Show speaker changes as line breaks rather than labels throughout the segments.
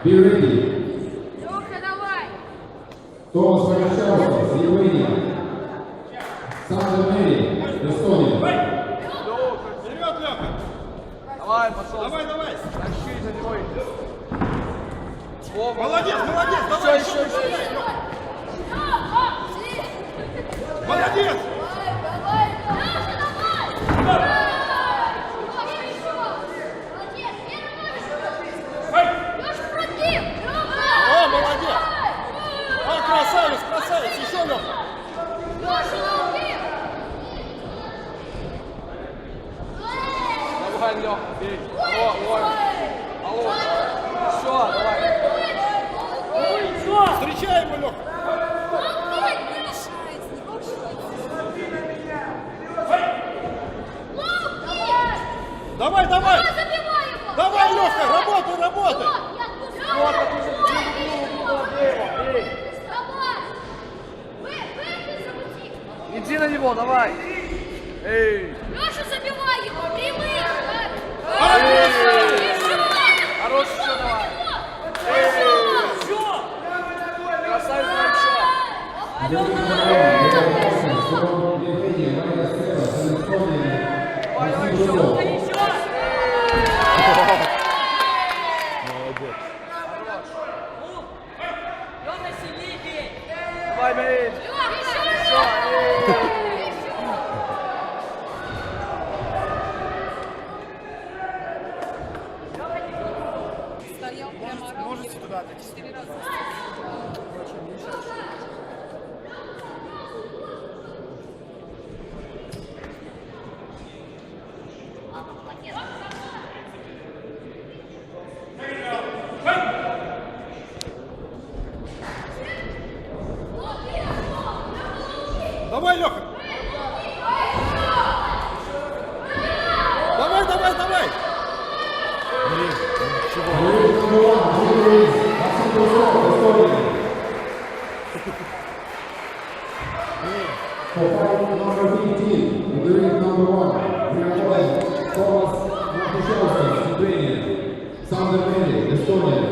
Be ready.
Леха, давай!
Томас Варшавский, Словения. Сандер Мэри, Эстония.
Вперед, Леха!
Давай, пошел.
Давай, давай!
Тащи за него. Во,
Молодец, молодец! Давай,
еще.
Молодец!
Давай! Леша, давай! Леша, против!
О, молодец! Ой, красавец, красавец! Еще, Леха!
Леша, против!
давай, Леха, бей. Алло. Все, давай.
Встречай его, Леха! Давай, давай!
Забивай его!
Давай, Леха, работай, работай!
Вот, а ты же бей. Иди на него, давай. Эй.
Леша, забивай его! Прямые!
Хорош, еще давай. Красавец, давай, бей.
Стоял прямо орал.
Можете туда так.
4 раза.
Давай, Леха! Давай, давай, давай!
For fight number 15, in the ring number 1, we are calling Thomas Matuszewski, Ukraine. Sander Meri, Estonia.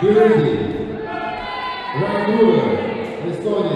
Be ready. Ryan Ruler, Estonia.